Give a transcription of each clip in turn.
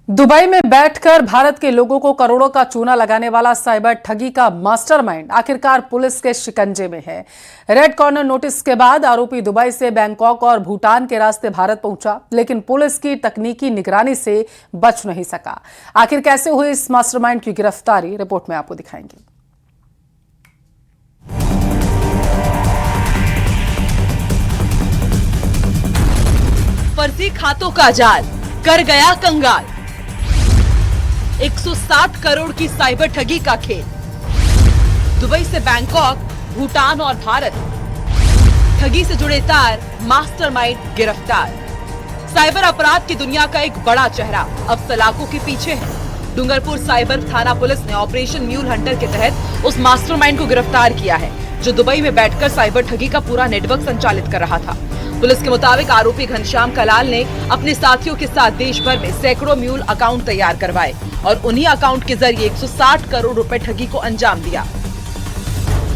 Dubai में बैठकर भारत के लोगों को करोड़ों का चूना लगाने वाला साइबर ठगी का मास्टरमाइंड आखिरकार पुलिस के शिकंजे में है। रेड कॉर्नर नोटिस के बाद आरोपी दुबई से बैंकॉक और भूटान के रास्ते भारत पहुंचा, लेकिन पुलिस की तकनीकी निगरानी से बच नहीं सका। आखिर कैसे हुई इस मास्टरमाइंड की गिरफ्तारी, रिपोर्ट में आपको दिखाएंगे। फर्जी खातों का जाल कर गया कंगाल। 160 करोड़ की साइबर ठगी का खेल। दुबई से बैंकॉक, भूटान और भारत, ठगी से जुड़े तार, मास्टरमाइंड गिरफ्तार। साइबर अपराध की दुनिया का एक बड़ा चेहरा अब सलाखों के पीछे है। डूंगरपुर साइबर थाना पुलिस ने ऑपरेशन म्यूल हंटर के तहत उस मास्टरमाइंड को गिरफ्तार किया है, जो दुबई में बैठकर साइबर ठगी का पूरा नेटवर्क संचालित कर रहा था। पुलिस के मुताबिक आरोपी घनश्याम कलाल ने अपने साथियों के साथ देश भर में सैकड़ों म्यूल अकाउंट तैयार करवाए और उन्हीं अकाउंट के जरिए 160 करोड़ रुपए ठगी को अंजाम दिया।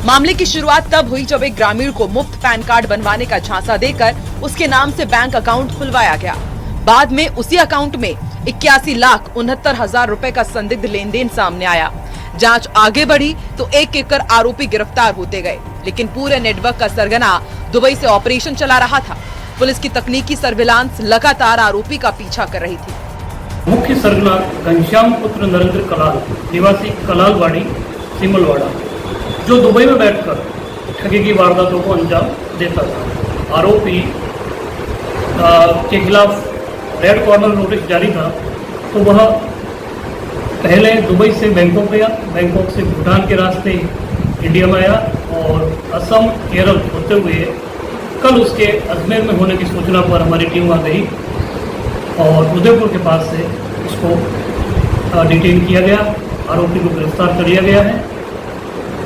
मामले की शुरुआत तब हुई जब एक ग्रामीण को मुफ्त पैन कार्ड बनवाने का झांसा देकर उसके नाम से बैंक अकाउंट खुलवाया गया। बाद में उसी अकाउंट में 81,69,000 रुपए का संदिग्ध लेन देन सामने आया। जांच आगे बढ़ी तो एक एक कर आरोपी गिरफ्तार होते गए, लेकिन पूरे नेटवर्क का सरगना दुबई से ऑपरेशन चला रहा था। पुलिस की तकनीकी सर्विलांस लगातार आरोपी का पीछा कर रही थी। मुख्य सरगना घनश्याम पुत्र नरेंद्र कलाल, निवासी कलालवाड़ी, सिमलवाड़ा, जो दुबई में बैठकर ठगी की वारदातों को अंजाम देता था। आरोपी के खिलाफ रेड कॉर्नर नोटिस जारी था, तो वह पहले दुबई से बैंकॉक गया, बैंकॉक से भूटान के रास्ते इंडिया में आया और असम, केरल होते हुए कल उसके अजमेर में होने की सूचना पर हमारी टीम आ गई और उदयपुर के पास से उसको डिटेन किया गया। आरोपी को गिरफ्तार कर लिया गया है।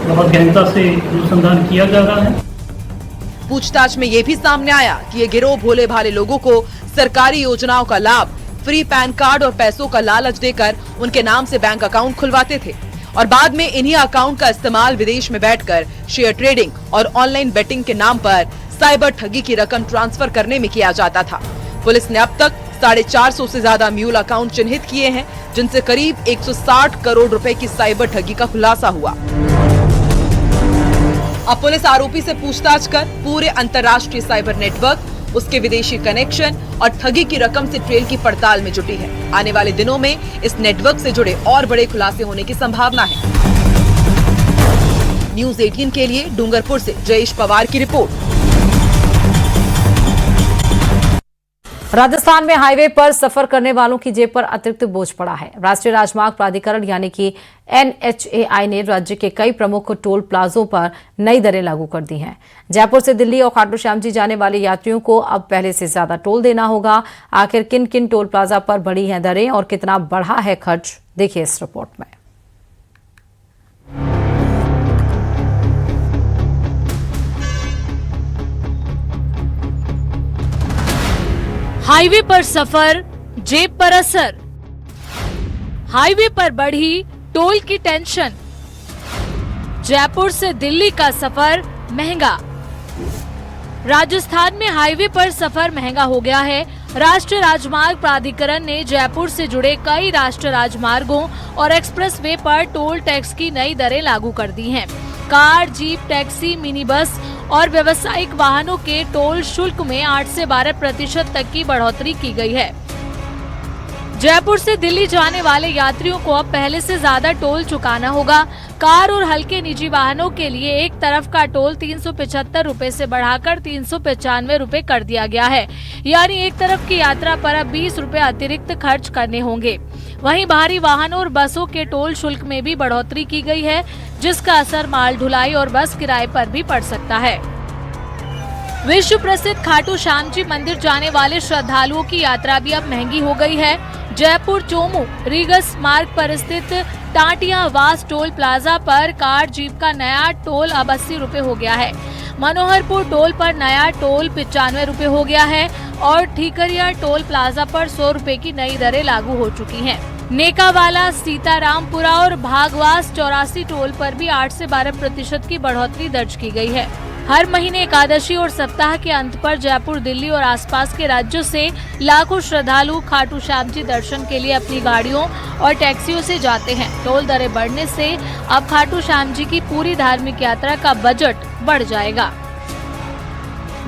बहुत गहनता से अनुसंधान किया जा रहा है। पूछताछ में ये भी सामने आया कि ये गिरोह भोले भाले लोगों को सरकारी योजनाओं का लाभ, फ्री पैन कार्ड और पैसों का लालच देकर उनके नाम से बैंक अकाउंट खुलवाते थे और बाद में इन्हीं अकाउंट का इस्तेमाल विदेश में बैठकर शेयर ट्रेडिंग और ऑनलाइन बेटिंग के नाम पर साइबर ठगी की रकम ट्रांसफर करने में किया जाता था। पुलिस ने अब तक 450 से ज्यादा म्यूल अकाउंट चिन्हित किए हैं, जिनसे करीब 160 करोड़ रुपए की साइबर ठगी का खुलासा हुआ। अब पुलिस आरोपी से पूछताछ कर पूरे अंतर्राष्ट्रीय साइबर नेटवर्क, उसके विदेशी कनेक्शन और ठगी की रकम से ट्रेल की पड़ताल में जुटी है। आने वाले दिनों में इस नेटवर्क से जुड़े और बड़े खुलासे होने की संभावना है। न्यूज़ 18 के लिए डूंगरपुर से जयेश पवार की रिपोर्ट। राजस्थान में हाईवे पर सफर करने वालों की जेब पर अतिरिक्त बोझ पड़ा है। राष्ट्रीय राजमार्ग प्राधिकरण यानी कि NHAI ने राज्य के कई प्रमुख टोल प्लाजों पर नई दरें लागू कर दी हैं। जयपुर से दिल्ली और खाटू श्याम जी जाने वाले यात्रियों को अब पहले से ज्यादा टोल देना होगा। आखिर किन किन टोल प्लाजा पर बढ़ी हैं दरें और कितना बढ़ा है खर्च, देखिए इस रिपोर्ट में। हाईवे पर सफर, जेब पर असर। हाईवे पर बढ़ी टोल की टेंशन। जयपुर से दिल्ली का सफर महंगा। राजस्थान में हाईवे पर सफर महंगा हो गया है। राष्ट्रीय राजमार्ग प्राधिकरण ने जयपुर से जुड़े कई राष्ट्रीय राजमार्गों और एक्सप्रेसवे पर टोल टैक्स की नई दरें लागू कर दी हैं। Car, jeep, taxi, mini bus और व्यावसायिक वाहनों के टोल शुल्क में 8 से 12% तक की बढ़ोतरी की गई है। जयपुर से दिल्ली जाने वाले यात्रियों को अब पहले से ज्यादा टोल चुकाना होगा। कार और हल्के निजी वाहनों के लिए एक तरफ का टोल 375 रुपए से बढ़ाकर 395 रुपए कर दिया गया है, यानी एक तरफ की यात्रा पर अब 20 रुपए अतिरिक्त खर्च करने होंगे। वहीं भारी वाहनों और बसों के टोल शुल्क में भी बढ़ोतरी की गई है, जिसका असर माल ढुलाई और बस किराए पर भी पड़ सकता है। विश्व प्रसिद्ध खाटू श्याम जी मंदिर जाने वाले श्रद्धालुओं की यात्रा भी अब महंगी हो गई है। जयपुर चोमू रीगस मार्ग पर स्थित टाटिया वास टोल प्लाजा पर कार, जीप का नया टोल अब 80 रुपए हो गया है। मनोहरपुर टोल पर नया टोल 95 रुपए हो गया है और ठीकरिया टोल प्लाजा पर 100 रुपए की नई दरें लागू हो चुकी हैं। नेकावाला, सीतारामपुरा और भागवास 84 टोल पर भी 8 से 12% की बढ़ोतरी दर्ज की गई है। हर महीने एकादशी और सप्ताह के अंत पर जयपुर, दिल्ली और आसपास के राज्यों से लाखों श्रद्धालु खाटू श्याम जी दर्शन के लिए अपनी गाड़ियों और टैक्सियों से जाते हैं। टोल दरें बढ़ने से अब खाटू श्याम जी की पूरी धार्मिक यात्रा का बजट बढ़ जाएगा।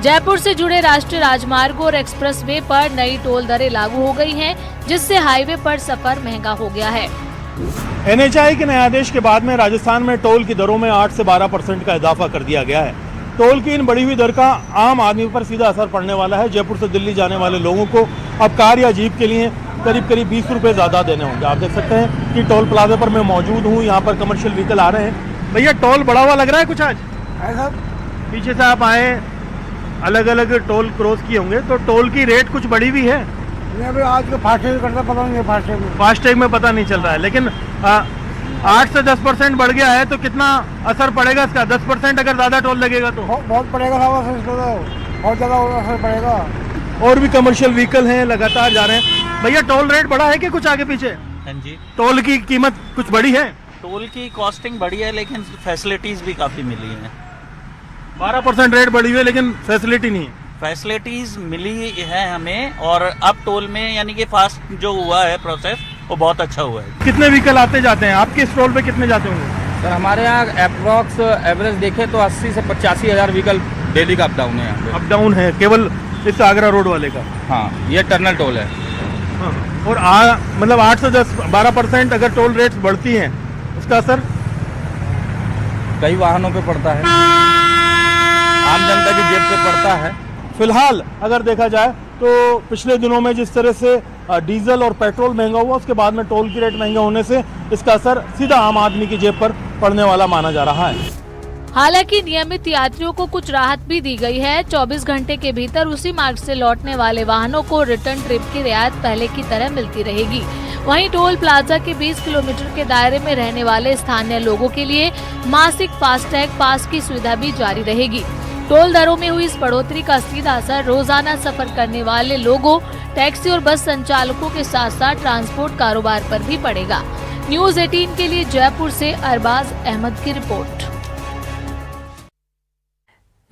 जयपुर से जुड़े राष्ट्रीय राजमार्गों और एक्सप्रेसवे पर नई टोल दरें लागू हो गई हैं, जिससे हाईवे पर सफर महंगा हो गया है। NHAI के नए आदेश के बाद में राजस्थान में टोल की दरों में 8 से 12% का इजाफा कर दिया गया है। टोल की इन बढ़ी हुई दर का आम आदमी पर सीधा असर पड़ने वाला है। जयपुर से दिल्ली जाने वाले लोगों को अब कार या जीप के लिए करीब 20 रुपए ज़्यादा देने होंगे। आप देख सकते हैं कि टोल प्लाजा पर मैं मौजूद हूँ, यहाँ पर कमर्शियल व्हीकल आ रहे हैं। भैया टोल बढ़ा हुआ लग रहा है कुछ आज? ऐसा पीछे से आप आए, अलग अलग टोल क्रॉस किए होंगे, तो टोल की रेट कुछ बढ़ी हुई है? अभी आज का फास्टैग करता पता नहीं, फास्टैग में पता नहीं चल रहा है, लेकिन 8 से 10% बढ़ गया है तो कितना असर पड़ेगा इसका? 10% अगर ज्यादा टोल लगेगा तो बहुत पड़ेगा, बहुत ज्यादा असर पड़ेगा। और भी कमर्शियल व्हीकल हैं, लगातार जा रहे हैं। भैया टोल रेट बढ़ा है कि कुछ आगे पीछे? हाँ जी, टोल की कीमत कुछ बढ़ी है? टोल की कॉस्टिंग बढ़ी है लेकिन फैसिलिटीज भी काफी मिली हैं। 12% रेट बढ़ी हुई है लेकिन फैसिलिटी नहीं है। फैसिलिटीज मिली है हमें, और अब टोल में यानी कि फास्ट जो हुआ है प्रोसेस वो बहुत अच्छा हुआ है। कितने व्हीकल आते जाते हैं आपके इस टोल पे? कितने जाते होंगे सर? हमारे यहाँ अप्रॉक्स एवरेज देखें तो 80 से 85 हज़ार व्हीकल डेली का अप डाउन है। यहाँ पे अप डाउन है केवल इस आगरा रोड वाले का? हाँ, ये टर्नल टोल है। हाँ। और मतलब 8 से 12% अगर टोल रेट्स बढ़ती हैं उसका असर कई वाहनों पे पड़ता है, आम जनता की जेब पे पड़ता है। फिलहाल अगर देखा जाए तो पिछले दिनों में जिस तरह से डीजल और पेट्रोल महंगा हुआ, उसके बाद में टोल की रेट महंगा होने से इसका असर सीधा आम आदमी की जेब पर पड़ने वाला माना जा रहा है। हालांकि नियमित यात्रियों को कुछ राहत भी दी गई है। 24 घंटे के भीतर उसी मार्ग से लौटने वाले वाहनों को रिटर्न ट्रिप की रियायत पहले की तरह मिलती रहेगी। वहीं टोल प्लाजा के 20 किलोमीटर के दायरे में रहने वाले स्थानीय लोगों के लिए मासिक फास्टैग पास की सुविधा भी जारी रहेगी। टोल दरों में हुई इस बढ़ोतरी का सीधा असर रोजाना सफर करने वाले लोगों, टैक्सी और बस संचालकों के साथ साथ ट्रांसपोर्ट कारोबार पर भी पड़ेगा। न्यूज़ 18 के लिए जयपुर से अरबाज अहमद की रिपोर्ट।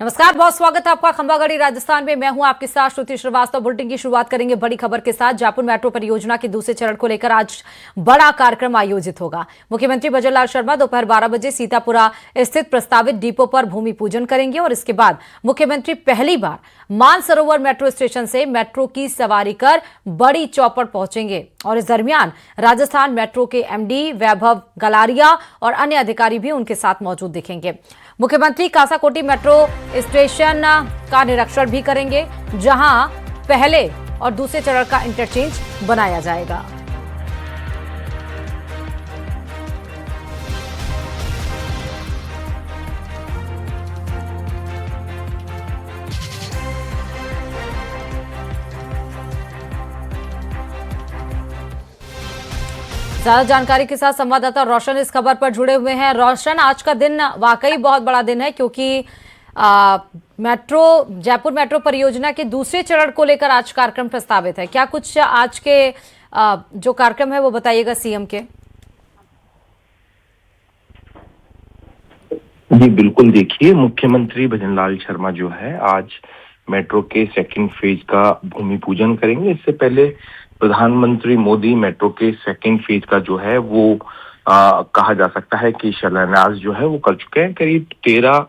नमस्कार, बहुत स्वागत है आपका खंबागढ़ी राजस्थान में। मैं हूं आपके साथ श्रुति श्रीवास्तव। बुलेटिन की शुरुआत करेंगे बड़ी खबर के साथ। जयपुर मेट्रो परियोजना के दूसरे चरण को लेकर आज बड़ा कार्यक्रम आयोजित होगा। मुख्यमंत्री भजनलाल शर्मा दोपहर 12 बजे सीतापुरा स्थित प्रस्तावित डिपो पर भूमि पूजन करेंगे और इसके बाद मुख्यमंत्री पहली बार मानसरोवर मेट्रो स्टेशन से मेट्रो की सवारी कर बड़ी चौपड़ पहुंचेंगे और इस दरमियान राजस्थान मेट्रो के MD वैभव गलारिया और अन्य अधिकारी भी उनके साथ मौजूद दिखेंगे। मुख्यमंत्री कासाकोटी मेट्रो स्टेशन का निरीक्षण भी करेंगे, जहां पहले और दूसरे चरण का इंटरचेंज बनाया जाएगा। ज्यादा जानकारी के साथ संवाददाता रोशन इस खबर पर जुड़े हुए हैं। रोशन, आज का दिन वाकई बहुत बड़ा दिन है क्योंकि जयपुर मेट्रो परियोजना के दूसरे चरण को लेकर आज कार्यक्रम प्रस्तावित है। क्या कुछ आज के जो कार्यक्रम है वो बताइएगा सीएम के? जी बिल्कुल, देखिए मुख्यमंत्री भजनलाल शर्मा जो है आज मेट्रो के सेकंड फेज का भूमि पूजन करेंगे। इससे पहले प्रधानमंत्री मोदी मेट्रो के सेकंड फेज का जो है वो कहा जा सकता है कि शिलान्यास जो है वो कर चुके हैं। करीब 13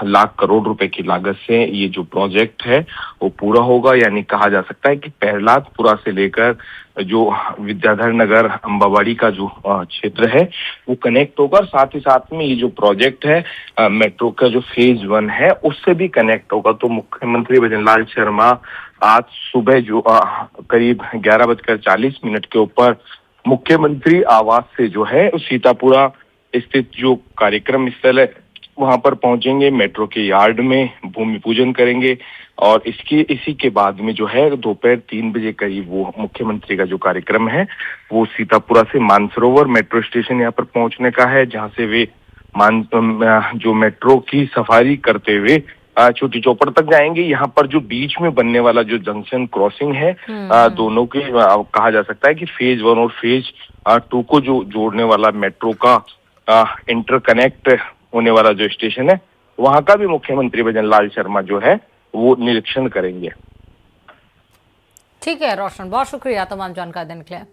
लाख करोड़ रुपए की लागत से ये जो प्रोजेक्ट है वो पूरा होगा। यानी कहा जा सकता है कि प्रहलादपुरा से लेकर जो विद्याधर नगर अंबावाड़ी का जो क्षेत्र है वो कनेक्ट होगा। साथ ही साथ में ये जो प्रोजेक्ट है मेट्रो का जो फेज 1 है उससे भी कनेक्ट होगा। तो मुख्यमंत्री भजनलाल शर्मा आज सुबह जो करीब 11:40 के ऊपर मुख्यमंत्री आवास से जो है सीतापुरा स्थित जो कार्यक्रम स्थल है वहां पर पहुंचेंगे, मेट्रो के यार्ड में भूमि पूजन करेंगे और इसी के बाद में जो है दोपहर 3 बजे करीब वो मुख्यमंत्री का जो कार्यक्रम है वो सीतापुरा से मानसरोवर मेट्रो स्टेशन यहाँ पर पहुंचने का है, जहां से वे जो मेट्रो की सफारी करते हुए छोटी चौपड़ तक जाएंगे। यहाँ पर जो बीच में बनने वाला जो जंक्शन क्रॉसिंग है दोनों के कहा जा सकता है कि फेज 1 और फेज 2 को जो जोड़ने वाला मेट्रो का इंटरकनेक्ट होने वाला जो स्टेशन है वहां का भी मुख्यमंत्री भजनलाल शर्मा जो है वो निरीक्षण करेंगे। ठीक है रोशन, बहुत शुक्रिया तमाम जानकारी देने के लिए।